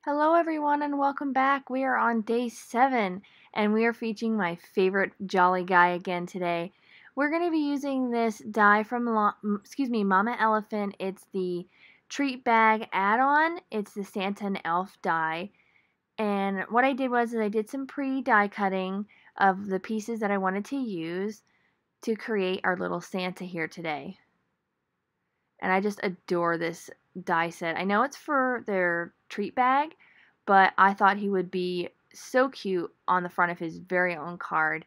Hello everyone and welcome back. We are on day 7 and we are featuring my favorite jolly guy again today. We're going to be using this die from Mama Elephant. It's the treat bag add-on. It's the Santa and Elf die. And what I did was I did some pre-die cutting of the pieces that I wanted to use to create our little Santa here today. And I just adore this die set. I know it's for their treat bag, but I thought he would be so cute on the front of his very own card.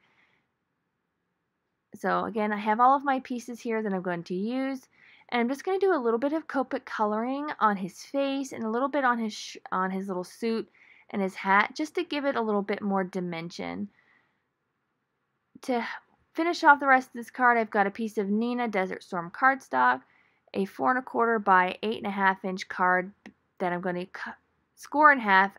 So again, I have all of my pieces here that I'm going to use, and I'm just going to do a little bit of Copic coloring on his face and a little bit on his little suit and his hat, just to give it a little bit more dimension. To finish off the rest of this card, I've got a piece of Neenah Desert Storm cardstock, a 4 1/4 by 8.5 inch card that I'm going to score in half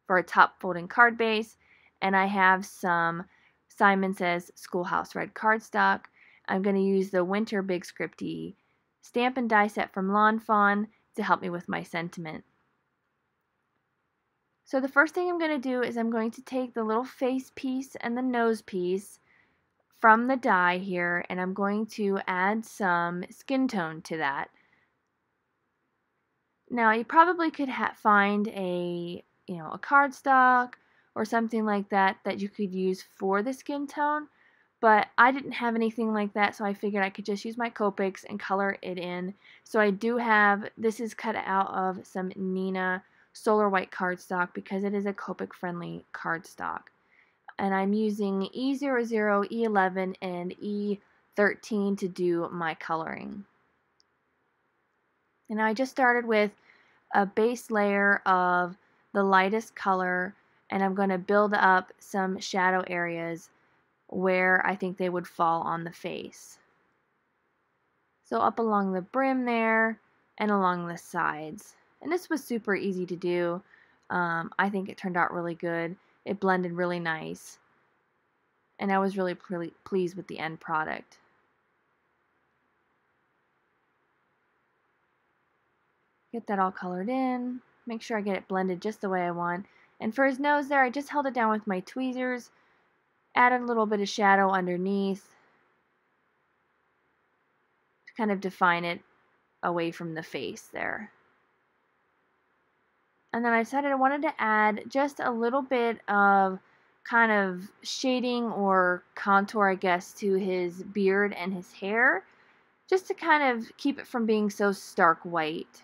for a top folding card base, and I have some Simon Says Schoolhouse Red cardstock. I'm going to use the Winter Big Scripty stamp and die set from Fawn to help me with my sentiment. So the first thing I'm going to do is I'm going to take the little face piece and the nose piece from the die here, and I'm going to add some skin tone to that. Now you probably could find a cardstock or something like that that you could use for the skin tone, but I didn't have anything like that, so I figured I could just use my Copics and color it in. So I do have, this is cut out of some Neenah Solar White cardstock because it is a Copic friendly cardstock. And I'm using E00, E11, and E13 to do my coloring. And I just started with a base layer of the lightest color, and I'm going to build up some shadow areas where I think they would fall on the face. So up along the brim there and along the sides. And this was super easy to do. I think it turned out really good. It blended really nice, and I was really pleased with the end product. Get that all colored in, make sure I get it blended just the way I want. And for his nose there, I just held it down with my tweezers, added a little bit of shadow underneath to kind of define it away from the face there. And then I decided I wanted to add just a little bit of kind of shading or contour, I guess, to his beard and his hair, just to kind of keep it from being so stark white.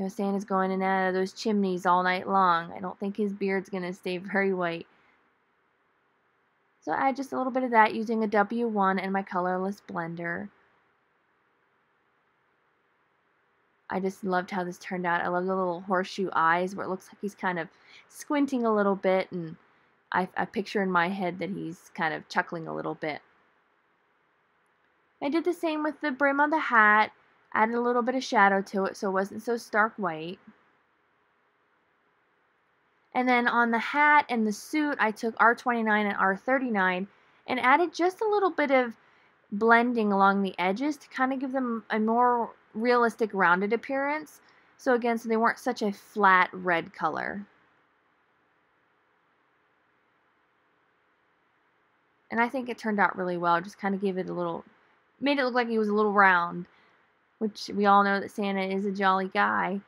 Santa's going in and out of those chimneys all night long. I don't think his beard's going to stay very white. So I add just a little bit of that using a W1 and my colorless blender. I just loved how this turned out. I love the little horseshoe eyes where it looks like he's kind of squinting a little bit, and I picture in my head that he's kind of chuckling a little bit. I did the same with the brim of the hat, added a little bit of shadow to it so it wasn't so stark white. And then on the hat and the suit, I took R29 and R39 and added just a little bit of blending along the edges to kind of give them a more realistic rounded appearance. So again, so they weren't such a flat red color. And I think it turned out really well. Just kind of gave it a little, made it look like he was a little round, which we all know that Santa is a jolly guy.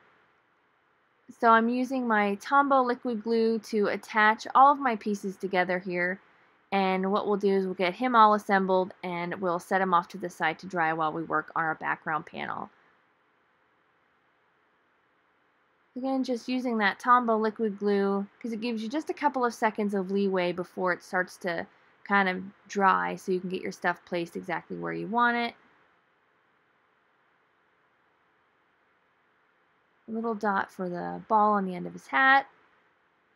So I'm using my Tombow liquid glue to attach all of my pieces together here. And what we'll do is we'll get him all assembled and we'll set him off to the side to dry while we work on our background panel. Again, just using that Tombow liquid glue because it gives you just a couple of seconds of leeway before it starts to kind of dry so you can get your stuff placed exactly where you want it. A little dot for the ball on the end of his hat.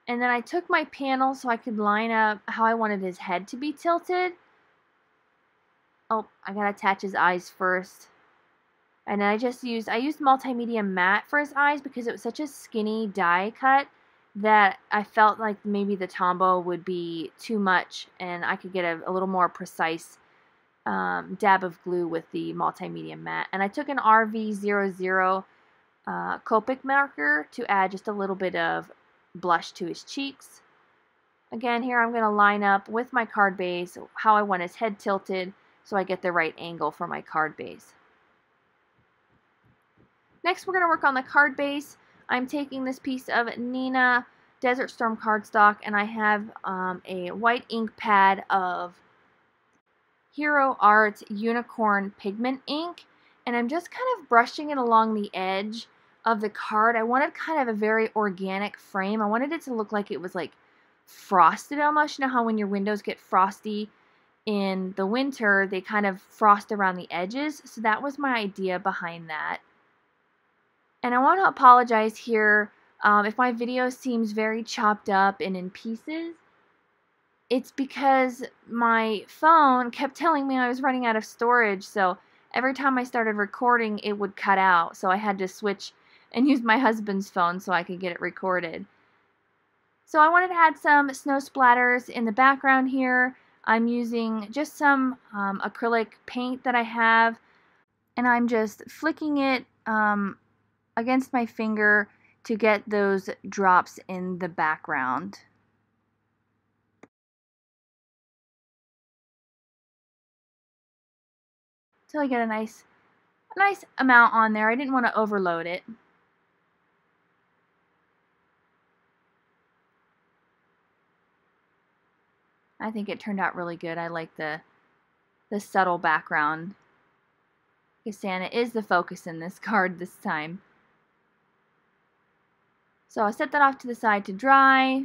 And then I took my panel so I could line up how I wanted his head to be tilted. Oh, I gotta attach his eyes first. And I used multimedia matte for his eyes because it was such a skinny die cut that I felt like maybe the Tombow would be too much and I could get a little more precise dab of glue with the multimedia matte. And I took an RV00 Copic marker to add just a little bit of blush to his cheeks. Again, here I'm going to line up with my card base how I want his head tilted so I get the right angle for my card base. Next, we're going to work on the card base. I'm taking this piece of Neenah Desert Storm cardstock, and I have a white ink pad of Hero Art Unicorn Pigment ink, and I'm just kind of brushing it along the edge of the card. I wanted kind of a very organic frame. I wanted it to look like it was like frosted almost. You know how when your windows get frosty in the winter, they kind of frost around the edges? So that was my idea behind that. And I want to apologize here if my video seems very chopped up and in pieces. It's because my phone kept telling me I was running out of storage, so every time I started recording, it would cut out. So I had to switch and use my husband's phone so I could get it recorded. So I wanted to add some snow splatters in the background here. I'm using just some acrylic paint that I have, and I'm just flicking it against my finger to get those drops in the background. Till I get a nice amount on there. I didn't want to overload it. I think it turned out really good. I like the subtle background. Because Santa is the focus in this card this time. So I'll set that off to the side to dry.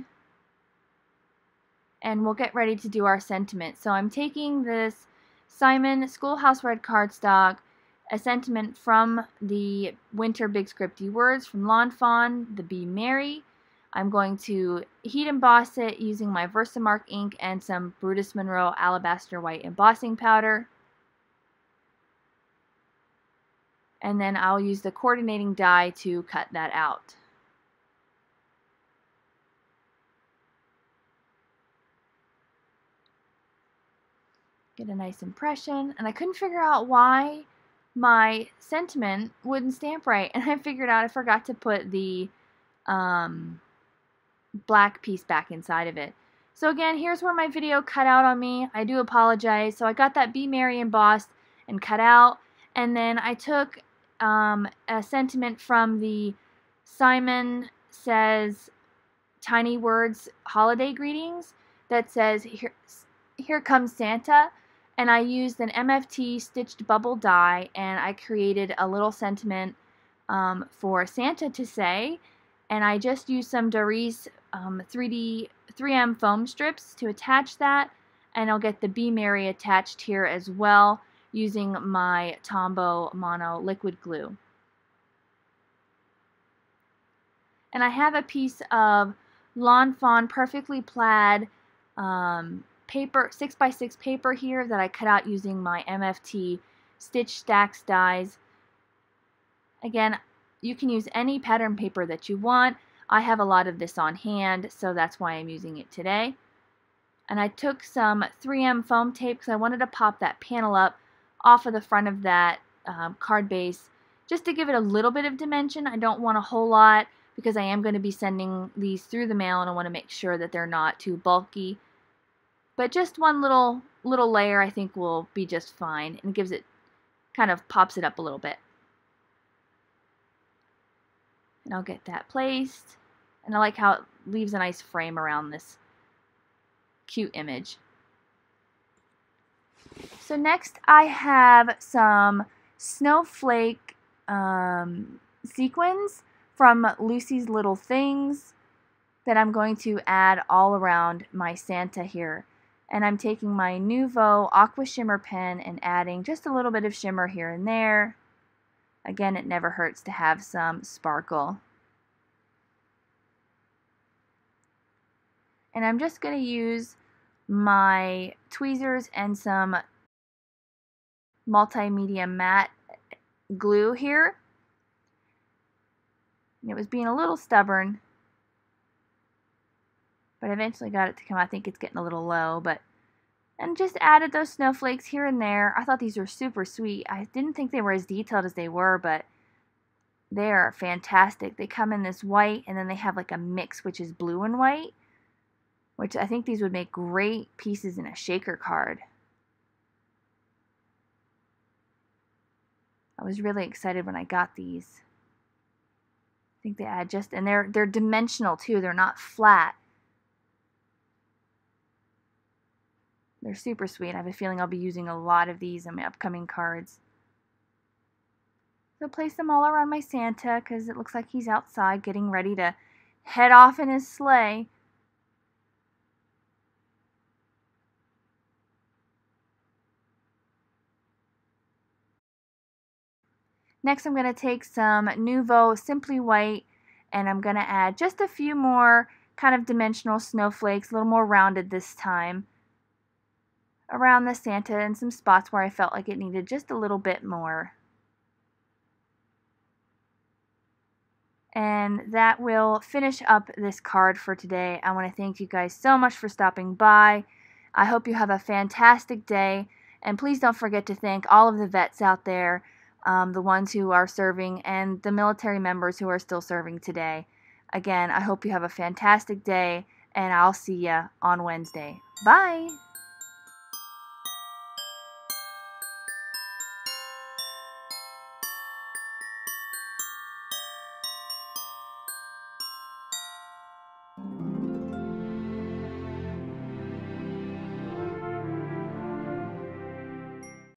And we'll get ready to do our sentiment. So I'm taking this Simon Schoolhouse Red cardstock, a sentiment from the Winter Big Scripty Words from Fawn, the Be Merry. I'm going to heat emboss it using my Versamark ink and some Brutus Monroe Alabaster White embossing powder. And then I'll use the coordinating die to cut that out. Get a nice impression, and I couldn't figure out why my sentiment wouldn't stamp right, and I figured out I forgot to put the black piece back inside of it. So again, here's where my video cut out on me. I do apologize. So I got that Be Merry embossed and cut out, and then I took a sentiment from the Simon Says Tiny Words Holiday Greetings that says, Here comes Santa. And I used an MFT stitched bubble die, and I created a little sentiment for Santa to say. And I just used some Doris 3M foam strips to attach that. And I'll get the Be Merry attached here as well using my Tombow Mono liquid glue. And I have a piece of Lawn Fawn perfectly plaid paper, 6x6 paper here that I cut out using my MFT Stitch Stacks dies. Again, you can use any pattern paper that you want. I have a lot of this on hand, so that's why I'm using it today. And I took some 3M foam tape because I wanted to pop that panel up off of the front of that card base just to give it a little bit of dimension. I don't want a whole lot because I am going to be sending these through the mail, and I want to make sure that they're not too bulky. But just one little layer I think will be just fine, and gives it, kind of pops it up a little bit. And I'll get that placed. And I like how it leaves a nice frame around this cute image. So next I have some snowflake sequins from Lucy's Little Things that I'm going to add all around my Santa here. And I'm taking my Nuvo Aqua Shimmer pen and adding just a little bit of shimmer here and there. Again, it never hurts to have some sparkle. And I'm just going to use my tweezers and some multimedia matte glue here. And it was being a little stubborn, but I eventually got it to come. I think it's getting a little low, and just added those snowflakes here and there. I thought these were super sweet. I didn't think they were as detailed as they were, but They are fantastic. They come in this white, and then they have like a mix, which is blue and white, which I think these would make great pieces in a shaker card. I was really excited when I got these. I think they add just, and they're dimensional too. They're not flat. They're super sweet. I have a feeling I'll be using a lot of these in my upcoming cards. So place them all around my Santa because it looks like he's outside getting ready to head off in his sleigh. Next, I'm going to take some Nouveau Simply White, and I'm going to add just a few more kind of dimensional snowflakes, a little more rounded this time, around the Santa and some spots where I felt like it needed just a little bit more. And that will finish up this card for today. I want to thank you guys so much for stopping by. I hope you have a fantastic day, and please don't forget to thank all of the vets out there, the ones who are serving, and the military members who are still serving today. Again, I hope you have a fantastic day, and I'll see you on Wednesday. Bye!